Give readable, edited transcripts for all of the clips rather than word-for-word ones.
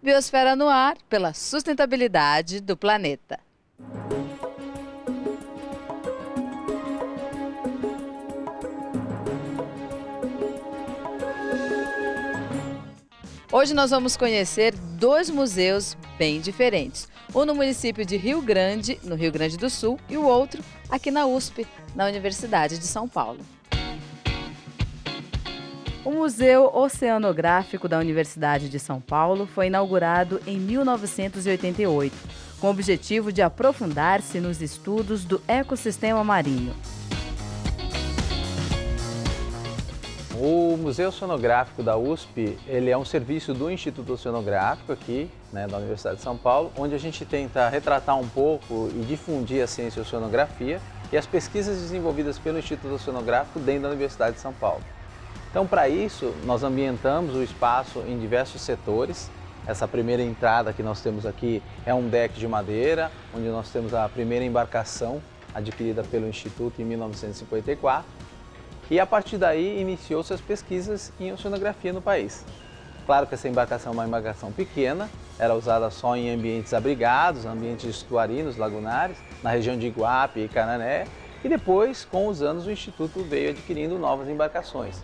Biosfera no ar pela sustentabilidade do planeta. Hoje nós vamos conhecer dois museus bem diferentes. Um no município de Rio Grande, no Rio Grande do Sul, e o outro aqui na USP, na Universidade de São Paulo. O Museu Oceanográfico da Universidade de São Paulo foi inaugurado em 1988, com o objetivo de aprofundar-se nos estudos do ecossistema marinho. O Museu Oceanográfico da USP, ele é um serviço do Instituto Oceanográfico aqui, da Universidade de São Paulo, onde a gente tenta retratar um pouco e difundir a ciência e a oceanografia e as pesquisas desenvolvidas pelo Instituto Oceanográfico dentro da Universidade de São Paulo. Então, para isso, nós ambientamos o espaço em diversos setores. Essa primeira entrada que nós temos aqui é um deck de madeira, onde nós temos a primeira embarcação adquirida pelo Instituto em 1954. E a partir daí iniciou-se as pesquisas em oceanografia no país. Claro que essa embarcação é uma embarcação pequena, era usada só em ambientes abrigados, ambientes estuarinos, lagunares, na região de Iguape e Canané. E depois, com os anos, o Instituto veio adquirindo novas embarcações.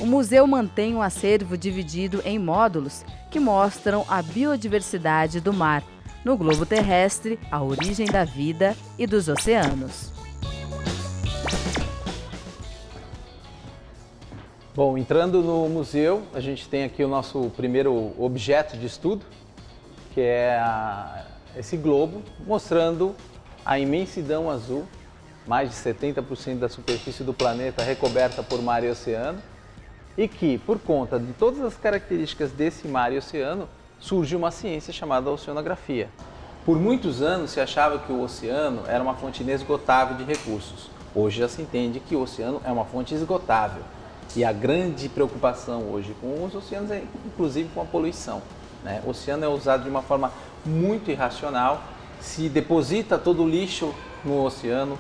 O museu mantém um acervo dividido em módulos que mostram a biodiversidade do mar, no globo terrestre, a origem da vida e dos oceanos. Bom, entrando no museu, a gente tem aqui o nosso primeiro objeto de estudo, que é esse globo, mostrando a imensidão azul, mais de 70% da superfície do planeta recoberta por mar e oceano, e que, por conta de todas as características desse mar e oceano, surge uma ciência chamada oceanografia. Por muitos anos se achava que o oceano era uma fonte inesgotável de recursos. Hoje já se entende que o oceano é uma fonte esgotável. E a grande preocupação hoje com os oceanos é, inclusive, com a poluição. O oceano é usado de uma forma muito irracional, se deposita todo o lixo no oceano,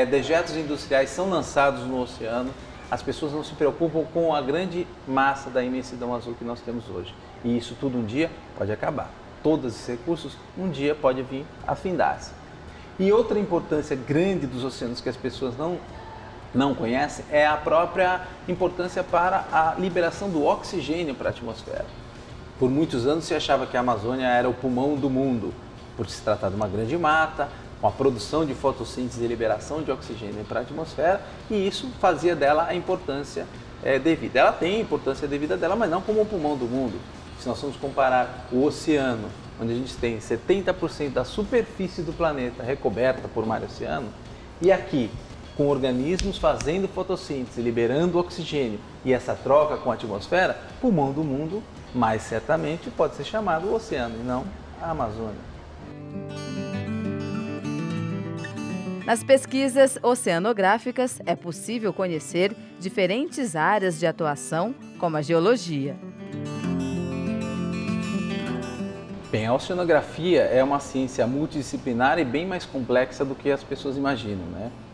dejetos industriais são lançados no oceano, as pessoas não se preocupam com a grande massa da imensidão azul que nós temos hoje. E isso tudo um dia pode acabar. Todos esses recursos um dia pode vir a findar-se. E outra importância grande dos oceanos que as pessoas não conhecem é a própria importância para a liberação do oxigênio para a atmosfera. Por muitos anos se achava que a Amazônia era o pulmão do mundo, por se tratar de uma grande mata, com a produção de fotossíntese e liberação de oxigênio para a atmosfera, e isso fazia dela a importância devida. Ela tem a importância devida dela, mas não como o pulmão do mundo. Se nós formos comparar o oceano, onde a gente tem 70% da superfície do planeta recoberta por mar e oceano, e aqui, com organismos fazendo fotossíntese, liberando oxigênio e essa troca com a atmosfera, pulmão do mundo, mais certamente pode ser chamado o oceano e não a Amazônia. Nas pesquisas oceanográficas é possível conhecer diferentes áreas de atuação, como a geologia. Bem, a oceanografia é uma ciência multidisciplinar e bem mais complexa do que as pessoas imaginam,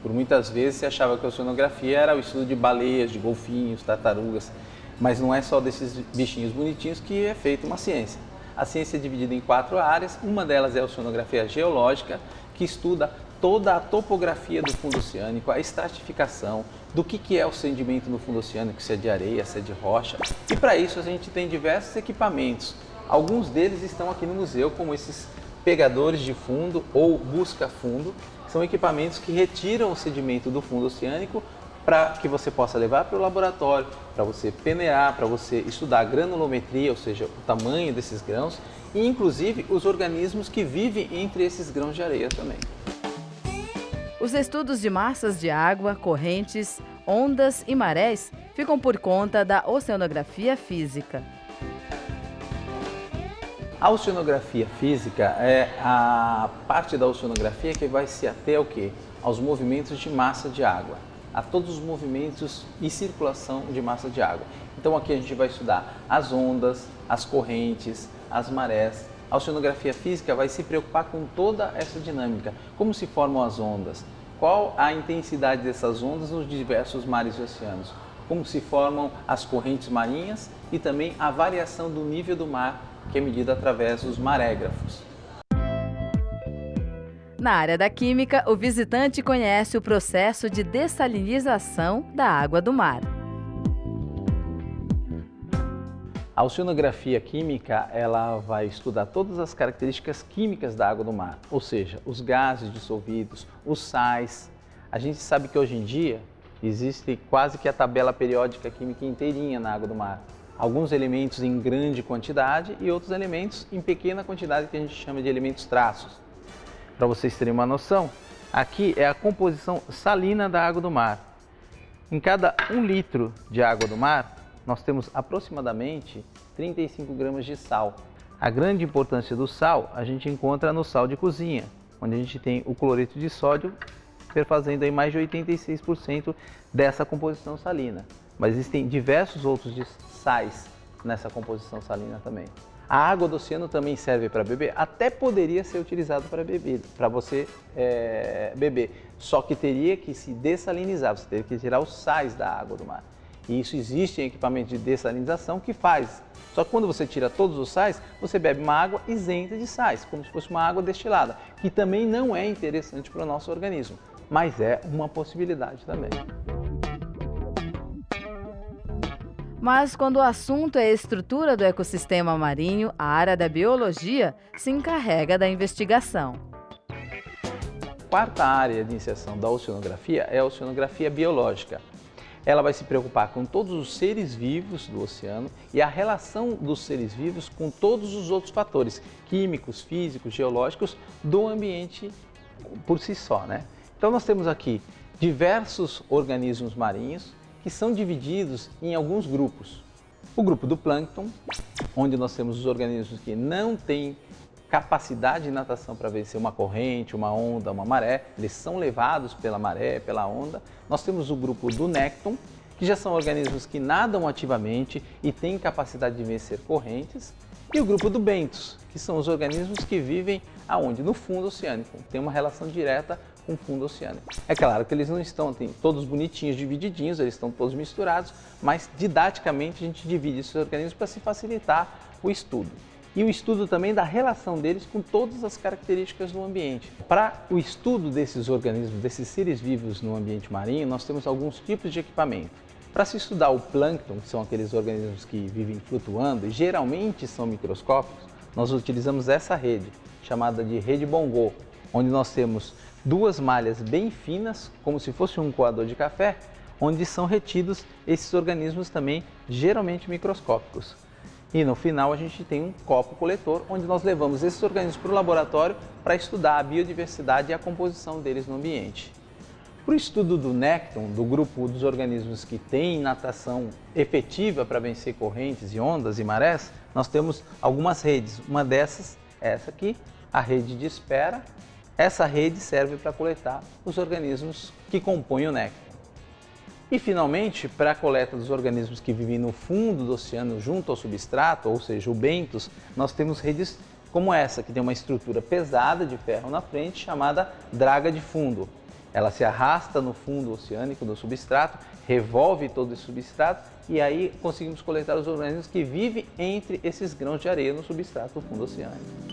Por muitas vezes se achava que a oceanografia era o estudo de baleias, de golfinhos, tartarugas, mas não é só desses bichinhos bonitinhos que é feita uma ciência. A ciência é dividida em 4 áreas, uma delas é a oceanografia geológica, que estuda toda a topografia do fundo oceânico, a estratificação, do que é o sedimento no fundo oceânico, se é de areia, se é de rocha. E para isso a gente tem diversos equipamentos. Alguns deles estão aqui no museu, como esses pegadores de fundo ou busca-fundo. São equipamentos que retiram o sedimento do fundo oceânico para que você possa levar para o laboratório, para você peneirar, para você estudar a granulometria, ou seja, o tamanho desses grãos, e inclusive os organismos que vivem entre esses grãos de areia também. Os estudos de massas de água, correntes, ondas e marés ficam por conta da oceanografia física. A oceanografia física é a parte da oceanografia que vai se ater ao quê? Aos movimentos de massa de água, a todos os movimentos e circulação de massa de água. Então aqui a gente vai estudar as ondas, as correntes, as marés. A oceanografia física vai se preocupar com toda essa dinâmica, como se formam as ondas, qual a intensidade dessas ondas nos diversos mares e oceanos, como se formam as correntes marinhas e também a variação do nível do mar, que é medida através dos marégrafos. Na área da química, o visitante conhece o processo de dessalinização da água do mar. A oceanografia química, ela vai estudar todas as características químicas da água do mar, ou seja, os gases dissolvidos, os sais. A gente sabe que hoje em dia existe quase que a tabela periódica química inteirinha na água do mar. Alguns elementos em grande quantidade e outros elementos em pequena quantidade, que a gente chama de elementos traços. Para vocês terem uma noção, aqui é a composição salina da água do mar. Em cada 1 litro de água do mar, nós temos aproximadamente 35 gramas de sal. A grande importância do sal a gente encontra no sal de cozinha, onde a gente tem o cloreto de sódio perfazendo aí mais de 86% dessa composição salina. Mas existem diversos outros sais nessa composição salina também. A água do oceano também serve para beber, até poderia ser utilizado para beber, para você beber, só que teria que se dessalinizar, você teria que tirar os sais da água do mar. E isso existe em equipamento de dessalinização que faz. Só que quando você tira todos os sais, você bebe uma água isenta de sais, como se fosse uma água destilada, que também não é interessante para o nosso organismo, mas é uma possibilidade também. Mas quando o assunto é a estrutura do ecossistema marinho, a área da biologia se encarrega da investigação. A quarta área de iniciação da oceanografia é a oceanografia biológica. Ela vai se preocupar com todos os seres vivos do oceano e a relação dos seres vivos com todos os outros fatores químicos, físicos, geológicos do ambiente por si só, né? Então nós temos aqui diversos organismos marinhos que são divididos em alguns grupos. O grupo do plâncton, onde nós temos os organismos que não têm capacidade de natação para vencer uma corrente, uma onda, uma maré, eles são levados pela maré, pela onda. Nós temos o grupo do nécton, que já são organismos que nadam ativamente e têm capacidade de vencer correntes. E o grupo do bentos, que são os organismos que vivem aonde? No fundo oceânico, tem uma relação direta com o fundo oceânico. É claro que eles não estão todos bonitinhos, divididinhos, eles estão todos misturados, mas didaticamente a gente divide esses organismos para se facilitar o estudo. E o estudo também da relação deles com todas as características do ambiente. Para o estudo desses organismos, desses seres vivos no ambiente marinho, nós temos alguns tipos de equipamento. Para se estudar o plâncton, que são aqueles organismos que vivem flutuando e geralmente são microscópicos, nós utilizamos essa rede, chamada de rede Bongô, onde nós temos 2 malhas bem finas, como se fosse um coador de café, onde são retidos esses organismos também geralmente microscópicos. E no final a gente tem um copo coletor, onde nós levamos esses organismos para o laboratório para estudar a biodiversidade e a composição deles no ambiente. Para o estudo do nécton, do grupo dos organismos que têm natação efetiva para vencer correntes e ondas e marés, nós temos algumas redes. Uma dessas é essa aqui, a rede de espera. Essa rede serve para coletar os organismos que compõem o nécton. E, finalmente, para a coleta dos organismos que vivem no fundo do oceano junto ao substrato, ou seja, o bentos, nós temos redes como essa, que tem uma estrutura pesada de ferro na frente, chamada draga de fundo. Ela se arrasta no fundo oceânico do substrato, revolve todo esse substrato e aí conseguimos coletar os organismos que vivem entre esses grãos de areia no substrato do fundo oceânico.